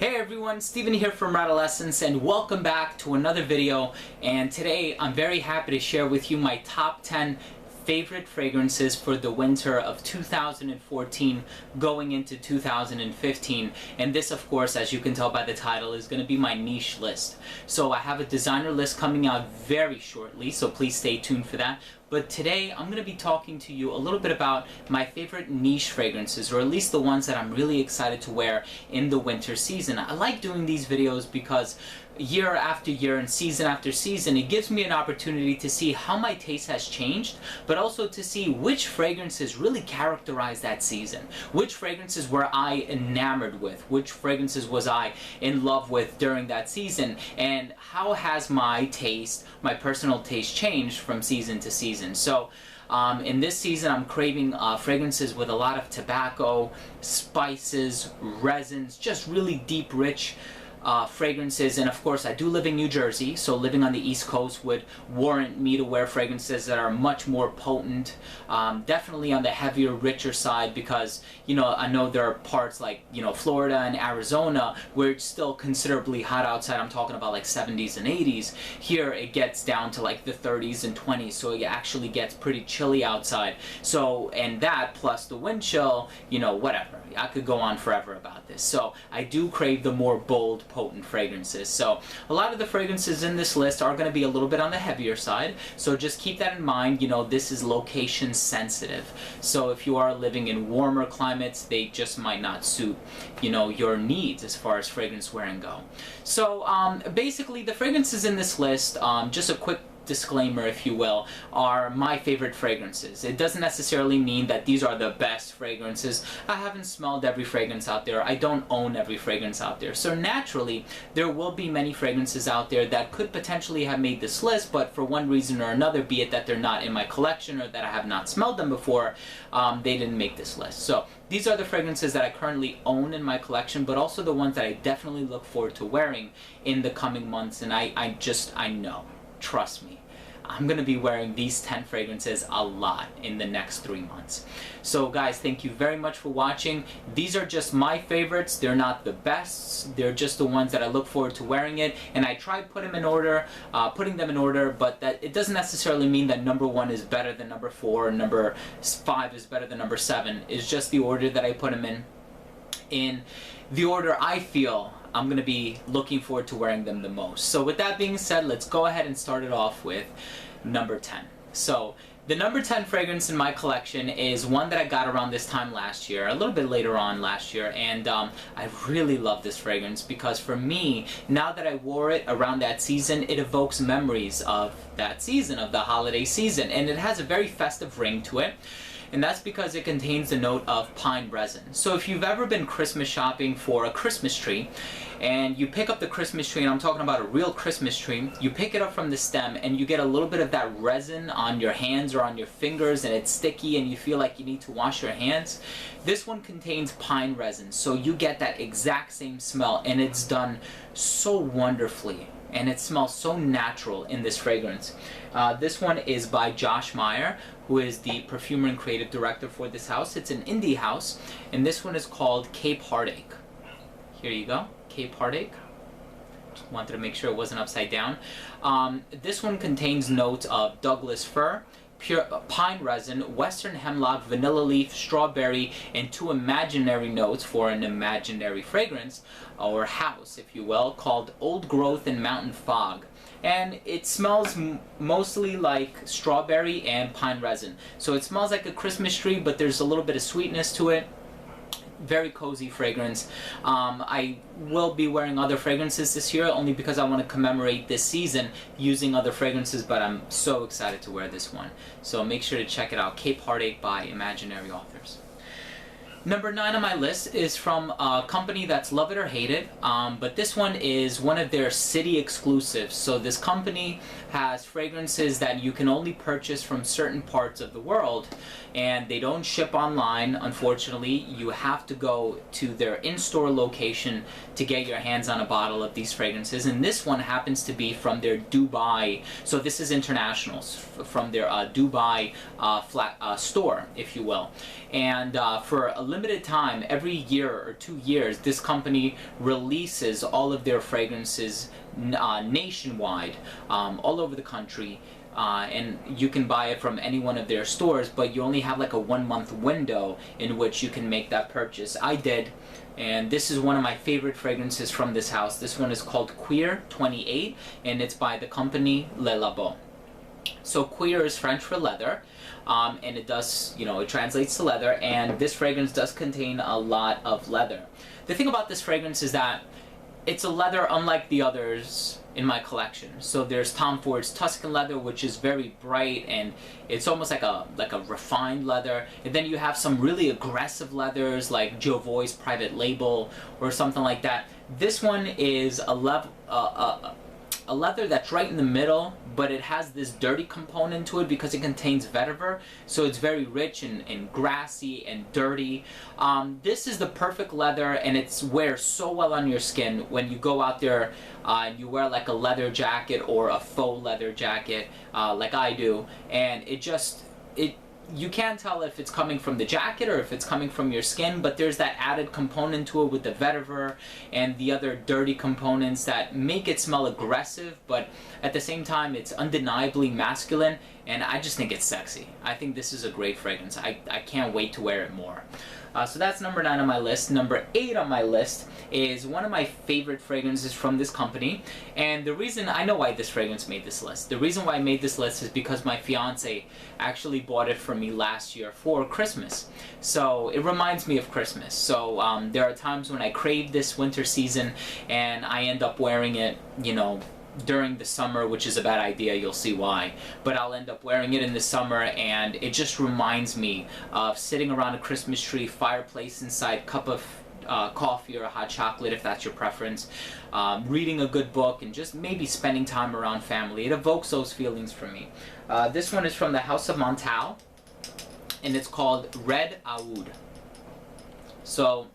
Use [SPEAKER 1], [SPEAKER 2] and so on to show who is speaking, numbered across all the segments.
[SPEAKER 1] Hey everyone, Steven here from Radolescence and welcome back to another video. And today I'm very happy to share with you my top 10 favorite fragrances for the winter of 2014 going into 2015. And this, of course, as you can tell by the title, is going to be my niche list. So I have a designer list coming out very shortly, so please stay tuned for that. But today I'm going to be talking to you a little bit about my favorite niche fragrances, or at least the ones that I'm really excited to wear in the winter season. I like doing these videos because year after year and season after season, it gives me an opportunity to see how my taste has changed, but also to see which fragrances really characterize that season. Which fragrances were I enamored with? Which fragrances was I in love with during that season? And how has my taste, my personal taste, changed from season to season? So in this season I'm craving fragrances with a lot of tobacco, spices, resins, just really deep, rich fragrances. And of course I do live in New Jersey, so living on the East Coast would warrant me to wear fragrances that are much more potent, definitely on the heavier, richer side, because I know there are parts like Florida and Arizona where it's still considerably hot outside. I'm talking about like 70s and 80s. Here it gets down to like the 30s and 20s, so it actually gets pretty chilly outside. So, and that plus the wind chill, whatever. I could go on forever about this. So I do crave the more bold, potent fragrances. So a lot of the fragrances in this list are going to be a little bit on the heavier side, so just keep that in mind. This is location sensitive, so if you are living in warmer climates, they just might not suit your needs as far as fragrance wearing go. So basically the fragrances in this list, just a quick disclaimer if you will, are my favorite fragrances. It doesn't necessarily mean that these are the best fragrances. I haven't smelled every fragrance out there. I don't own every fragrance out there. So naturally there will be many fragrances out there that could potentially have made this list, but for one reason or another, be it that they're not in my collection or that I have not smelled them before, they didn't make this list. So these are the fragrances that I currently own in my collection, but also the ones that I definitely look forward to wearing in the coming months. And I know, trust me, I'm going to be wearing these 10 fragrances a lot in the next 3 months. So guys, thank you very much for watching. These are just my favorites. They're not the best. They're just the ones that I look forward to wearing it. And I tried putting them in order, but that it doesn't necessarily mean that number 1 is better than number 4, and number 5 is better than number 7. It's just the order that I put them in the order I feel I'm going to be looking forward to wearing them the most. So with that being said, let's go ahead and start it off with number 10. So the number 10 fragrance in my collection is one that I got around this time last year, a little bit later on last year, and I really love this fragrance because for me, now that I wore it around that season, it evokes memories of that season, of the holiday season, and it has a very festive ring to it. And that's because it contains the note of pine resin. So if you've ever been Christmas shopping for a Christmas tree, and you pick up the Christmas tree, and I'm talking about a real Christmas tree, you pick it up from the stem and you get a little bit of that resin on your hands or on your fingers, and it's sticky and you feel like you need to wash your hands. This one contains pine resin, so you get that exact same smell, and it's done so wonderfully. And it smells so natural in this fragrance. This one is by Josh Meyer, who is the perfumer and creative director for this house. It's an indie house, and this one is called Capehart Ink. Here you go, Capehart Ink. Just wanted to make sure it wasn't upside down. This one contains notes of Douglas fir, pure pine resin, western hemlock, vanilla leaf, strawberry, and 2 imaginary notes for an imaginary fragrance, or house if you will, called Old Growth and Mountain Fog. And it smells mostly like strawberry and pine resin. So it smells like a Christmas tree, but there's a little bit of sweetness to it. Very cozy fragrance. I will be wearing other fragrances this year only because I want to commemorate this season using other fragrances, but I'm so excited to wear this one. So make sure to check it out, Capehart Ink by Imaginary Authors. Number 9 on my list is from a company that's love it or hate it, but this one is one of their city exclusives. So this company has fragrances that you can only purchase from certain parts of the world, and they don't ship online, unfortunately. You have to go to their in-store location to get your hands on a bottle of these fragrances, and this one happens to be from their Dubai, so this is international, from their Dubai store, if you will. And for a limited limited time, every year or 2 years, this company releases all of their fragrances nationwide, all over the country. And you can buy it from any one of their stores, but you only have like a 1-month window in which you can make that purchase. I did, and this is one of my favorite fragrances from this house. This one is called Queer 28, and it's by the company Le Labo. So Queer is French for leather, and it does, it translates to leather, and this fragrance does contain a lot of leather. The thing about this fragrance is that it's a leather unlike the others in my collection. So there's Tom Ford's Tuscan leather, which is very bright and it's almost like a refined leather. And then you have some really aggressive leathers like Jovoy's Private Label or something like that. This one is a leather that's right in the middle, but it has this dirty component to it because it contains vetiver, so it's very rich and grassy and dirty. This is the perfect leather, and it wears so well on your skin when you go out there and you wear like a leather jacket or a faux leather jacket like I do, and you can't tell if it's coming from the jacket or if it's coming from your skin, but there's that added component to it with the vetiver and the other dirty components that make it smell aggressive, but at the same time it's undeniably masculine, and I just think it's sexy. I think this is a great fragrance. I can't wait to wear it more. So that's number 9 on my list. Number 8 on my list is one of my favorite fragrances from this company, and the reason I know why this fragrance made this list. The reason why I made this list is because my fiance actually bought it for me last year for Christmas. So it reminds me of Christmas. So there are times when I crave this winter season and I end up wearing it, during the summer, which is a bad idea, you'll see why, but I'll end up wearing it in the summer, and it just reminds me of sitting around a Christmas tree, fireplace inside, cup of coffee or a hot chocolate if that's your preference, reading a good book, and just maybe spending time around family. It evokes those feelings for me. This one is from the House of Montal, and it's called Red Oud. So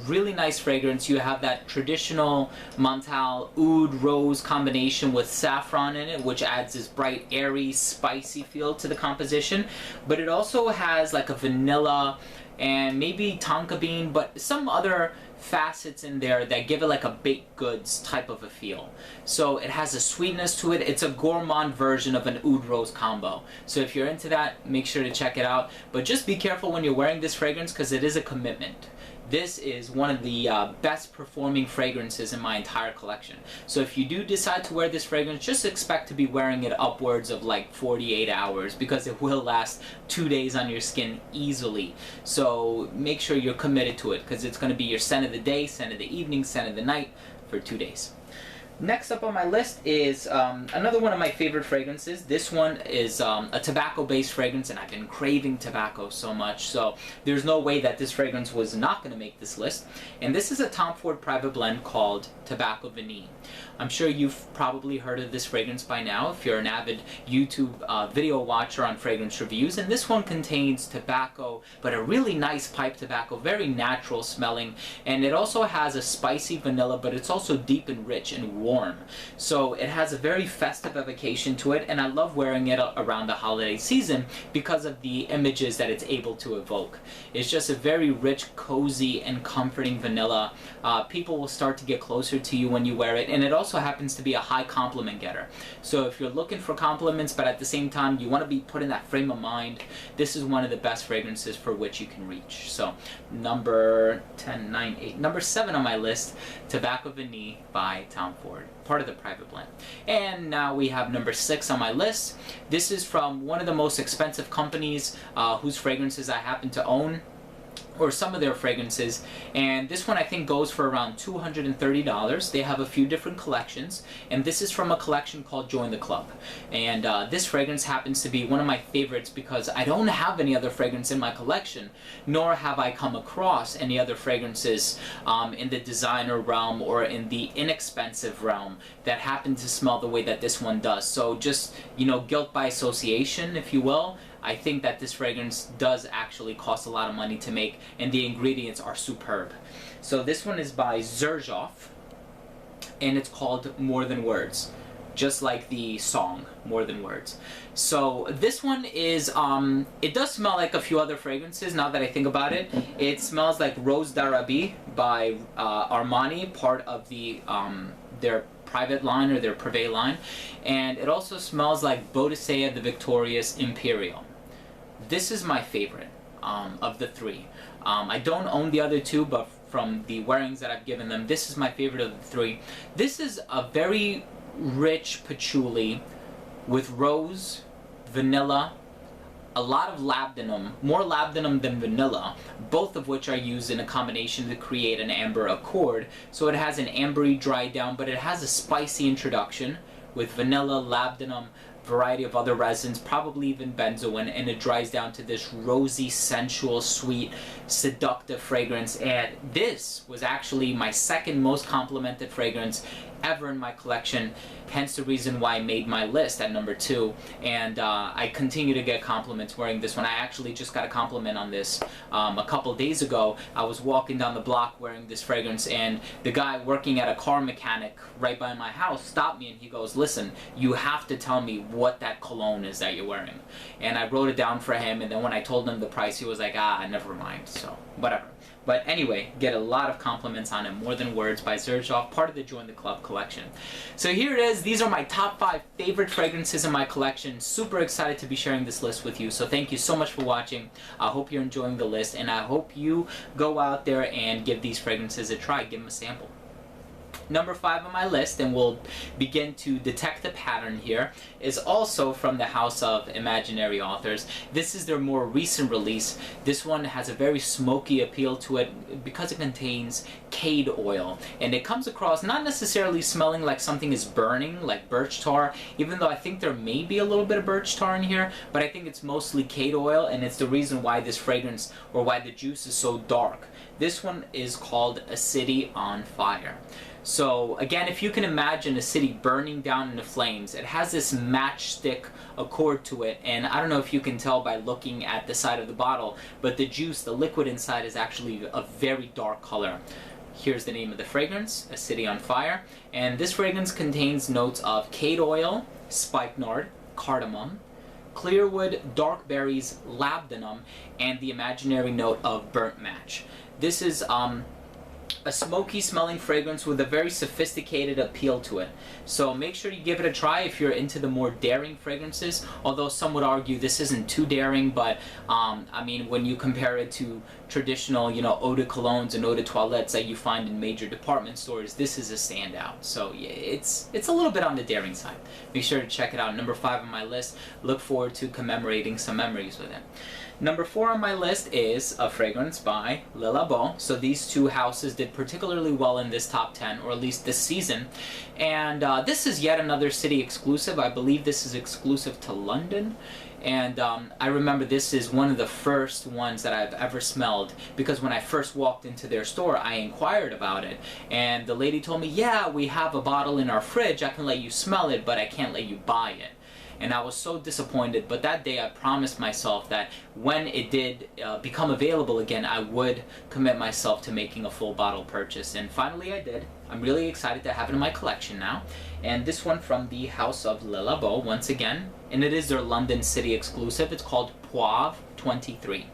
[SPEAKER 1] really nice fragrance. You have that traditional Montal oud rose combination with saffron in it, which adds this bright, airy, spicy feel to the composition, but it also has like a vanilla and maybe tonka bean, but some other facets in there that give it like a baked goods type of a feel. So it has a sweetness to it. It's a gourmand version of an oud rose combo. So if you're into that, make sure to check it out, but just be careful when you're wearing this fragrance because it is a commitment. This is one of the best performing fragrances in my entire collection. So if you do decide to wear this fragrance, just expect to be wearing it upwards of like 48 hours because it will last 2 days on your skin easily. So make sure you're committed to it because it's going to be your scent of the day, scent of the evening, scent of the night for 2 days. Next up on my list is another one of my favorite fragrances. This one is a tobacco-based fragrance, and I've been craving tobacco so much, so there's no way that this fragrance was not going to make this list. And this is a Tom Ford private blend called Tobacco Vinnie. I'm sure you've probably heard of this fragrance by now if you're an avid YouTube video watcher on fragrance reviews. And this one contains tobacco, but a really nice pipe tobacco, very natural smelling. And it also has a spicy vanilla, but it's also deep and rich and warm. So it has a very festive evocation to it, and I love wearing it around the holiday season because of the images that it's able to evoke. It's just a very rich, cozy, and comforting vanilla. People will start to get closer to you when you wear it, and it also happens to be a high compliment getter. So if you're looking for compliments, but at the same time you want to be put in that frame of mind, this is one of the best fragrances for which you can reach. So number 10, 9, 8, number 7 on my list, Tobacco Vinnie by Tom Ford, part of the private blend. And now we have number 6 on my list. This is from one of the most expensive companies whose fragrances I happen to own, or some of their fragrances, and this one I think goes for around $230. They have a few different collections, and this is from a collection called Join the Club. And this fragrance happens to be one of my favorites because I don't have any other fragrance in my collection, nor have I come across any other fragrances in the designer realm or in the inexpensive realm that happen to smell the way that this one does. So just, guilt by association, if you will, I think that this fragrance does actually cost a lot of money to make, and the ingredients are superb. So this one is by Xerjoff, and it's called More Than Words. just like the song, More Than Words. So this one is, it does smell like a few other fragrances now that I think about it. It smells like Rose d'Arabie by Armani, part of the their private line or their Privé line. And it also smells like Bodicea the Victorious Imperial. This is my favorite of the three. I don't own the other two, but from the wearings that I've given them, this is my favorite of the three. This is a very rich patchouli with rose, vanilla, a lot of labdanum, more labdanum than vanilla, both of which are used in a combination to create an amber accord. So it has an ambery dry down, but it has a spicy introduction with vanilla, labdanum, variety of other resins, probably even benzoin, and it dries down to this rosy, sensual, sweet, seductive fragrance. And this was actually my second most complimented fragrance ever in my collection, hence the reason why I made my list at number 2. And I continue to get compliments wearing this one. I actually just got a compliment on this a couple days ago. I was walking down the block wearing this fragrance, and the guy working at a car mechanic right by my house stopped me and he goes, "Listen, you have to tell me what that cologne is that you're wearing." And I wrote it down for him, and then when I told him the price, he was like, "Ah, never mind," so whatever. But anyway, get a lot of compliments on it. More Than Words by Xerjoff, part of the Join the Club collection. So here it is. These are my top 5 favorite fragrances in my collection. Super excited to be sharing this list with you. So thank you so much for watching. I hope you're enjoying the list, and I hope you go out there and give these fragrances a try. Give them a sample. Number 5 on my list, and we'll begin to detect the pattern here, is also from the house of Imaginary Authors. This is their more recent release. This one has a very smoky appeal to it because it contains cade oil, and it comes across not necessarily smelling like something is burning, like birch tar, even though I think there may be a little bit of birch tar in here, but I think it's mostly cade oil, and it's the reason why this fragrance, or why the juice is so dark. This one is called A City on Fire. So again, if you can imagine a city burning down into flames, it has this matchstick accord to it, and I don't know if you can tell by looking at the side of the bottle, but the juice, the liquid inside, is actually a very dark color. Here's the name of the fragrance, A City on Fire, and this fragrance contains notes of cade oil, spikenard, cardamom, clearwood, dark berries, labdanum, and the imaginary note of burnt match. This is a smoky smelling fragrance with a very sophisticated appeal to it. So make sure you give it a try if you're into the more daring fragrances, although some would argue this isn't too daring, but I mean, when you compare it to traditional, you know, eau de colognes and eau de toilettes that you find in major department stores, this is a standout. So yeah, it's a little bit on the daring side. Make sure to check it out. Number 5 on my list. Look forward to commemorating some memories with it. Number 4 on my list is a fragrance by Le Labo. So these two houses did particularly well in this top 10, or at least this season. And this is yet another city exclusive. I believe this is exclusive to London. And I remember this is one of the first ones that I've ever smelled, because when I first walked into their store, I inquired about it. And the lady told me, "Yeah, we have a bottle in our fridge. I can let you smell it, but I can't let you buy it." And I was so disappointed, but that day I promised myself that when it did become available again, I would commit myself to making a full bottle purchase, and finally I did. I'm really excited to have it in my collection now. And this one from the house of Le Labo, once again, and it is their London City exclusive. It's called Poivre 23.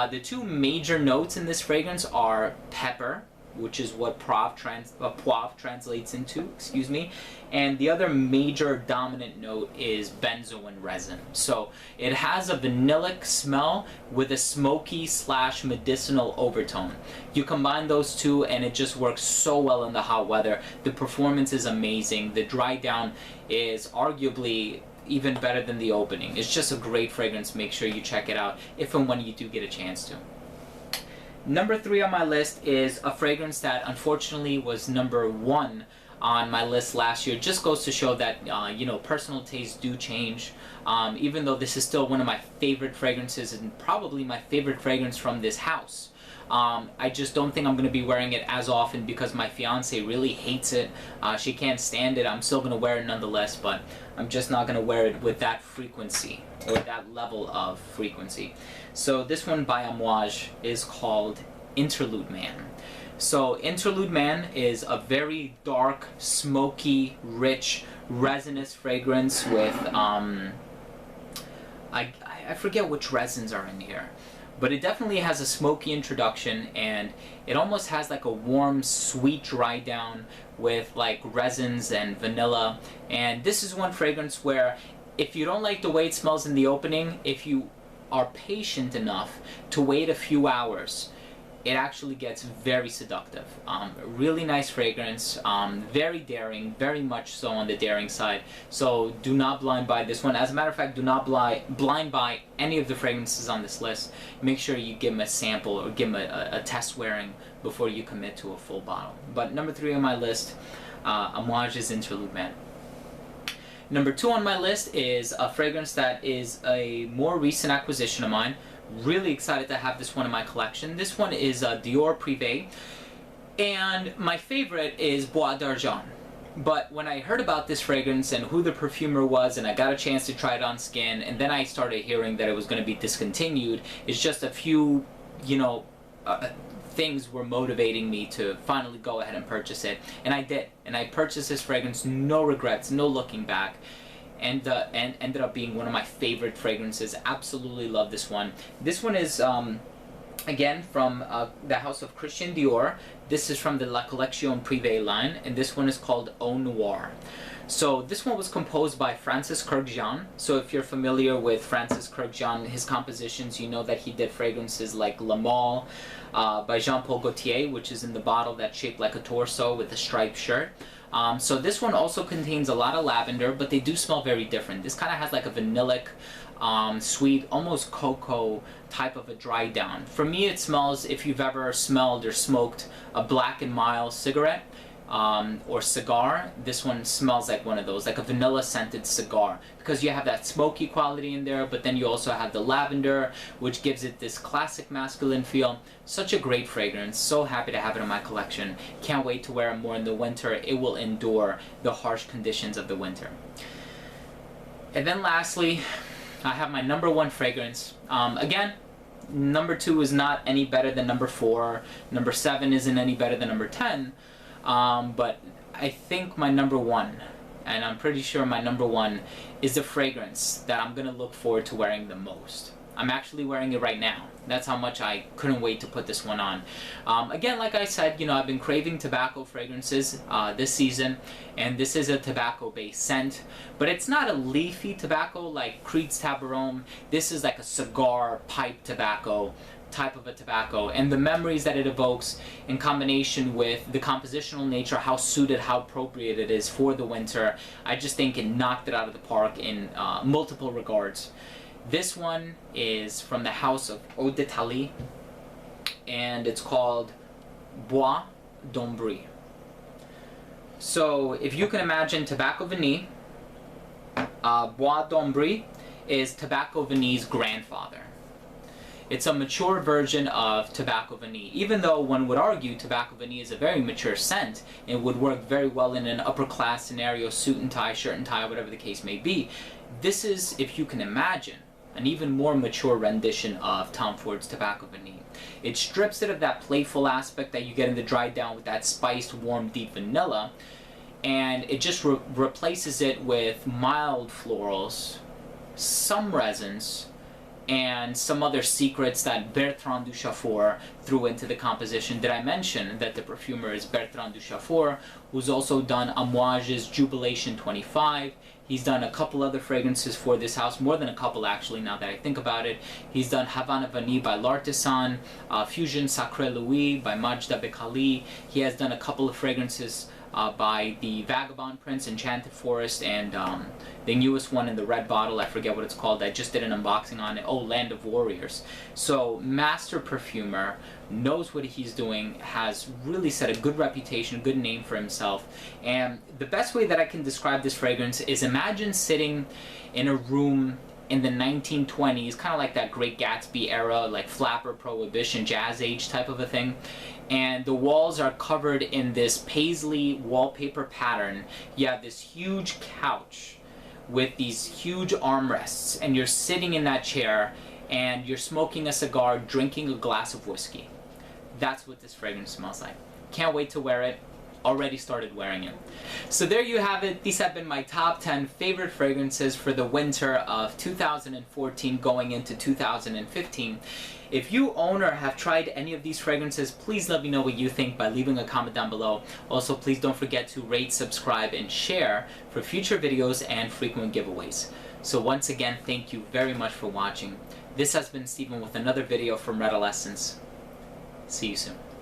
[SPEAKER 1] The two major notes in this fragrance are pepper, which is what poivre translates into, excuse me, and the other major dominant note is benzoin resin. So it has a vanillic smell with a smoky / medicinal overtone. You combine those two and it just works so well in the hot weather. The performance is amazing. The dry down is arguably even better than the opening. It's just a great fragrance. Make sure you check it out if and when you do get a chance to. Number 3 on my list is a fragrance that unfortunately was number 1 on my list last year. Just goes to show that you know, personal tastes do change. Even though this is still one of my favorite fragrances and probably my favorite fragrance from this house, I just don't think I'm going to be wearing it as often because my fiance really hates it. She can't stand it. I'm still going to wear it nonetheless, but I'm just not going to wear it with that frequency, or that level of frequency. So this one by Amouage is called Interlude Man. So Interlude Man is a very dark, smoky, rich, resinous fragrance with, I forget which resins are in here, but it definitely has a smoky introduction, and it almost has like a warm, sweet dry down with like resins and vanilla. And this is one fragrance where if you don't like the way it smells in the opening, if you are patient enough to wait a few hours, it actually gets very seductive. Really nice fragrance, very daring, very much so on the daring side. So do not blind buy this one. As a matter of fact, do not blind buy any of the fragrances on this list. Make sure you give them a sample or give them a test wearing before you commit to a full bottle. But number 3 on my list, Amouage's Interlude Man. Number 2 on my list is a fragrance that is a more recent acquisition of mine. Really excited to have this one in my collection. This one is Dior Privé, and my favorite is Bois d'Argent. But when I heard about this fragrance and who the perfumer was, and I got a chance to try it on skin, and then I started hearing that it was going to be discontinued, it's just a few, things were motivating me to finally go ahead and purchase it. And I did. And I purchased this fragrance, no regrets, no looking back. And ended up being one of my favorite fragrances. Absolutely love this one. This one is, again, from the house of Christian Dior. This is from the La Collection Privé line, and this one is called Eau Noire. So this one was composed by Francis Kurkdjian. So if you're familiar with Francis Kurkdjian, his compositions, you know that he did fragrances like La Mole by Jean-Paul Gaultier, which is in the bottle that's shaped like a torso with a striped shirt. So this one also contains a lot of lavender, but they do smell very different. This kind of has like a vanillic, sweet, almost cocoa type of a dry down. For me, it smells, if you've ever smelled or smoked a Black and Mild cigarette or cigar, this one smells like one of those, like a vanilla scented cigar, because you have that smoky quality in there, but then you also have the lavender, which gives it this classic masculine feel. Such a great fragrance. So happy to have it in my collection. Can't wait to wear it more in the winter. It will endure the harsh conditions of the winter. And then lastly, I have my number 1 fragrance. Again, number 2 is not any better than number 4. Number 7 isn't any better than number 10. But I think my number 1, and I'm pretty sure my number 1, is the fragrance that I'm going to look forward to wearing the most. I'm actually wearing it right now. That's how much I couldn't wait to put this one on. Again, like I said, I've been craving tobacco fragrances this season, and this is a tobacco-based scent. But it's not a leafy tobacco like Creed's Tabaron. This is like a cigar pipe tobacco type of a tobacco, and the memories that it evokes in combination with the compositional nature, how suited, how appropriate it is for the winter, I just think it knocked it out of the park in multiple regards. This one is from the house of Eau d'Italie, and it's called Bois d'Ombrie. So if you can imagine Tobacco Vinnie, Bois d'Ombrie is Tobacco Vinnie's grandfather. It's a mature version of Tobacco Vinnie, even though one would argue Tobacco Vinnie is a very mature scent and would work very well in an upper class scenario, suit and tie, shirt and tie, whatever the case may be. This is, if you can imagine, an even more mature rendition of Tom Ford's Tobacco Vinnie. It strips it of that playful aspect that you get in the dry down with that spiced, warm, deep vanilla, and it just replaces it with mild florals, some resins, and some other secrets that Bertrand Duchaufour threw into the composition. Did I mention that the perfumer is Bertrand Duchaufour, who's also done Amouage's Jubilation 25. He's done a couple other fragrances for this house, more than a couple actually now that I think about it. He's done Havana Vanille by L'Artisan, Fusion Sacré Louis by Majda Bekhali. He has done a couple of fragrances by the Vagabond Prince, Enchanted Forest, and the newest one in the red bottle, I forget what it's called, I just did an unboxing on it, oh, Land of Warriors. So, master perfumer, knows what he's doing, has really set a good reputation, good name for himself, and the best way that I can describe this fragrance is imagine sitting in a room in the 1920s, kind of like that Great Gatsby era, like flapper, prohibition, jazz age type of a thing, and the walls are covered in this paisley wallpaper pattern. You have this huge couch with these huge armrests, and you're sitting in that chair and you're smoking a cigar, drinking a glass of whiskey. That's what this fragrance smells like. Can't wait to wear it. Already started wearing it. So there you have it. These have been my top 10 favorite fragrances for the winter of 2014 going into 2015. If you own or have tried any of these fragrances, please let me know what you think by leaving a comment down below. Also, please don't forget to rate, subscribe, and share for future videos and frequent giveaways. So once again, thank you very much for watching. This has been Steven with another video from Red Essence. See you soon.